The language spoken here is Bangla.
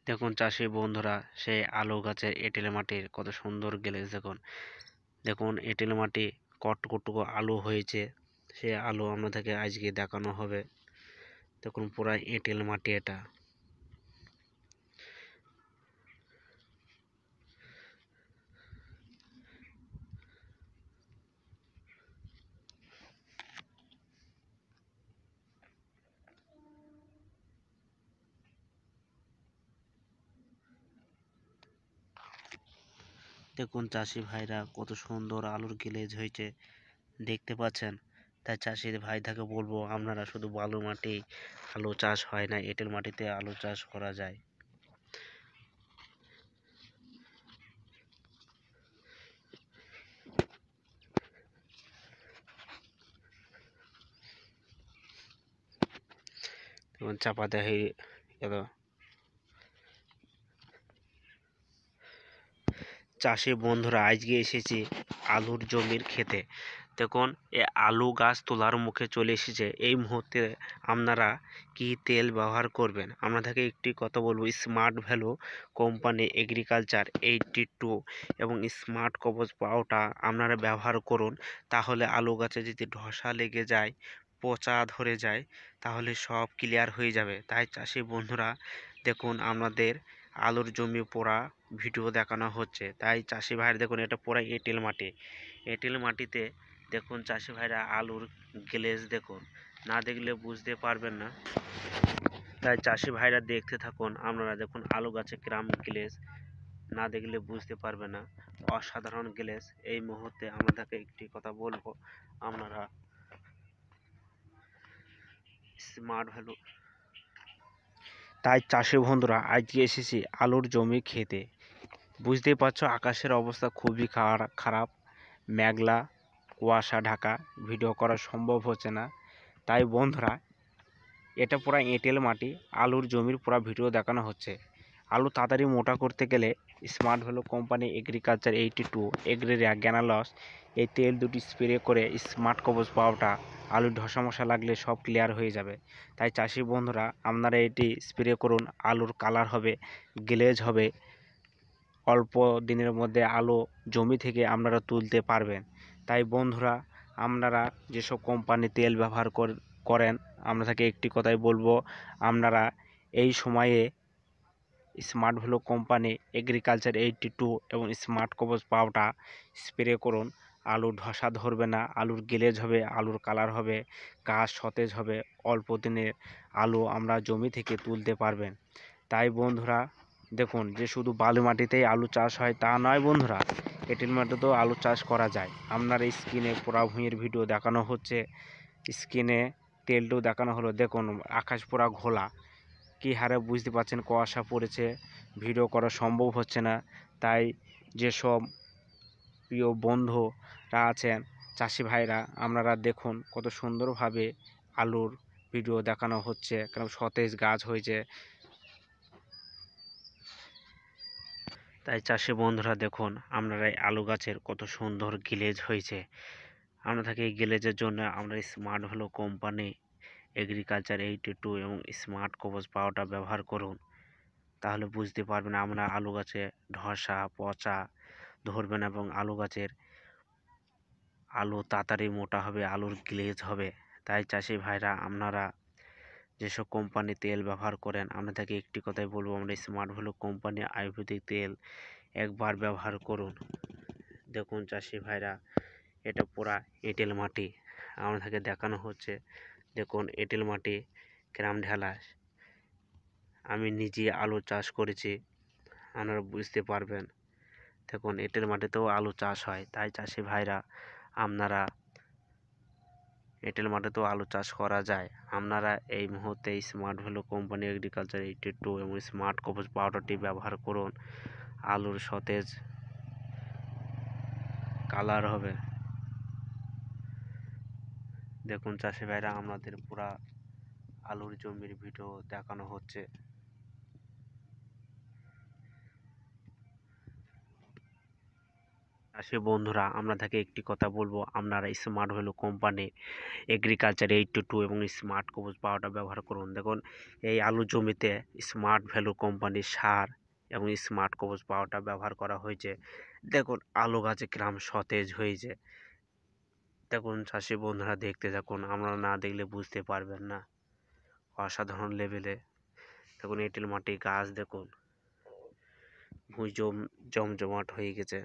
দেখুন চাষি বন্ধুরা, সেই আলু গাছের এঁটেল মাটির কত সুন্দর গ্লেজ দেখুন। দেখুন এঁটেল মাটি কতটুকু আলু হয়েছে, সে আলু আপনাদেরকে আজকে দেখানো হবে। দেখুন পুরা এঁটেল মাটি এটা। দেখুন চাষি ভাইরা কত সুন্দর আলুর গ্লেজ হয়েছে দেখতে পাচ্ছেন। তাই চাষির ভাইটাকে বলবো, আপনারা শুধু বালু মাটি আলু চাষ হয় না, এঁটেল মাটিতে আলু চাষ করা যায়। দেখুন চাপা দেয় এত। চাষি বন্ধুরা, আজকে এসেছি আলুর জমির ক্ষেতে। দেখুন এ আলু গাছ তোলার মুখে চলে এসেছে। এই মুহূর্তে আপনারা কি তেল ব্যবহার করবেন, আপনাদেরকে একটি কথা বলবো। স্মার্ট ভ্যালু কোম্পানি এগ্রিকালচার 82 এবং স্মার্ট কবচ পাউডার আপনারা ব্যবহার করুন। তাহলে আলু গাছে যদি ধসা লেগে যায়, পচা ধরে যায়, তাহলে সব ক্লিয়ার হয়ে যাবে। তাই চাষি বন্ধুরা দেখুন, আপনাদের আলুর জমি পোড়া ভিডিও দেখানো হচ্ছে। তাই চাষি ভাইরা দেখুন, এটা পুরা এঁটেল মাটি। এঁটেল মাটিতে দেখুন চাষি ভাইরা আলুর গ্লেজ দেখুন, না দেখলে বুঝতে পারবেন না। তাই চাষি ভাইরা দেখতে থাকুন। আপনারা দেখুন আলু গাছে কিরাম গ্লেজ, না দেখলে বুঝতে পারবে না। অসাধারণ গ্লেজ। এই মুহূর্তে আপনাদেরকে একটি কথা বলবো, আপনারা স্মার্ট ভ্যালু। তাই চাষি বন্ধুরা, আজকে এসেছি আলুর জমি খেতে। বুঝতেই পারছো আকাশের অবস্থা খুবই খারাপ, মেঘলা, কুয়াশা ঢাকা, ভিডিও করা সম্ভব হচ্ছে না। তাই বন্ধুরা, এটা পুরা এঁটেল মাটি, আলুর জমির পুরা ভিডিও দেখানো হচ্ছে। আলু তাড়াতাড়ি মোটা করতে গেলে স্মার্ট ভ্যালু কোম্পানি এগ্রিকালচার 82 এগ্রেরিয়া গ্যানালস এই তেল দুটি স্প্রে করে স্মার্ট কবচ পাউডার আলুর ধসা মশা লাগলে সব ক্লিয়ার হয়ে যাবে। তাই চাষি বন্ধুরা, আপনারা এটি স্প্রে করুন। আলুর কালার হবে, গ্লেজ হবে, অল্প দিনের মধ্যে আলু জমি থেকে আপনারা তুলতে পারবেন। তাই বন্ধুরা, আপনারা যেসব কোম্পানি তেল ব্যবহার করেন, আপনাদেরকে একটি কথাই বলবো, আপনারা এই সময়ে স্মার্ট ভ্যালু কোম্পানি এগ্রিকালচার 82 এবং স্মার্ট কবচ পাউডার স্প্রে করুন। আলুর ধসা ধরবে না, আলুর গ্লেজ হবে, আলুর কালার হবে, গাছ সতেজ হবে, অল্প দিনের আলু আমরা জমি থেকে তুলতে পারবেন। তাই বন্ধুরা দেখুন, যে শুধু বালু মাটিতেই আলু চাষ হয় তা নয় বন্ধুরা, এঁটেল মাটিতেও আলু চাষ করা যায়। আপনার এই স্ক্রিনে পোড়া ভূঁইয়ের ভিডিও দেখানো হচ্ছে, স্ক্রিনে তেলটাও দেখানো হলো। দেখুন আকাশ পুরা ঘোলা, কী হারে বুঝতে পারছেন কুয়াশা পড়েছে, ভিডিও করা সম্ভব হচ্ছে না। তাই যেসব প্রিয় বন্ধুরা আছেন, চাষি ভাইরা, আপনারা দেখুন কত সুন্দরভাবে আলুর ভিডিও দেখানো হচ্ছে, কারণ সতেজ গাছ হয়েছে। তাই চাষি বন্ধুরা দেখুন, আপনারা এই আলু গাছের কত সুন্দর গ্লেজ হয়েছে। আপনাদেরকে এই গ্লেজের জন্য আমরা স্মার্ট ভ্যালু কোম্পানি এগ্রিকালচার 82 এবং স্মার্ট কবচ পাউডার ব্যবহার করুন। তাহলে বুঝতে পারবেন আমরা আলু গাছে ধসা পচা ধরবে না, এবং আলু গাছের আলু তাড়াতাড়ি মোটা হবে, আলুর গ্লেজ হবে। তাই চাষি ভাইরা, আপনারা যেসব কোম্পানি তেল ব্যবহার করেন, আপনাদেরকে একটি কথাই বলবো, আমরা স্মার্ট ভ্যালু কোম্পানি আয়ুর্বেদিক তেল একবার ব্যবহার করুন। দেখুন চাষি ভাইরা, এটা পুরা এঁটেল মাটি আপনাদেরকে দেখানো হচ্ছে। দেখুন এঁটেল মাটি গ্রাম ঢেলা। আমি নিজে আলু চাষ করেছি, আপনারা বুঝতে পারবেন। দেখুন এঁটেল মাটিতেও আলু চাষ হয়। তাই চাষি ভাইরা, আপনারা এঁটেল মাটিতেও আলু চাষ করা যায়। আপনারা এই মুহূর্তে স্মার্ট ভ্যালু কোম্পানি এগ্রিকালচার 82 এবং স্মার্ট কবচ পাউডারটি ব্যবহার করুন। আলুর সতেজ কালার হবে। দেখুন চাষি ভাইরা, আমাদের পুরা আলুর জমির ভিডিও দেখানো হচ্ছে। চাষি বন্ধুরা, আপনাদেরকে একটি কথা বলবো, আপনারা স্মার্ট ভ্যালু কোম্পানি এগ্রিকালচার 822 এবং স্মার্ট সবুজ পাউডার ব্যবহার করুন। দেখুন, এই আলু জমিতে স্মার্ট ভ্যালু কোম্পানির সার এবং স্মার্ট সবুজ পাউডার ব্যবহার করা হয়েছে। দেখুন আলু গাছে কিরম সতেজ হয়েছে। দেখুন চাষি বন্ধুরা, দেখতে থাকুন, আপনারা না দেখলে বুঝতে পারবেন না। অসাধারণ লেভেলে দেখুন এঁটেল মাটি গাছ, দেখুন ভুঁই জমজমাট হয়ে গেছে।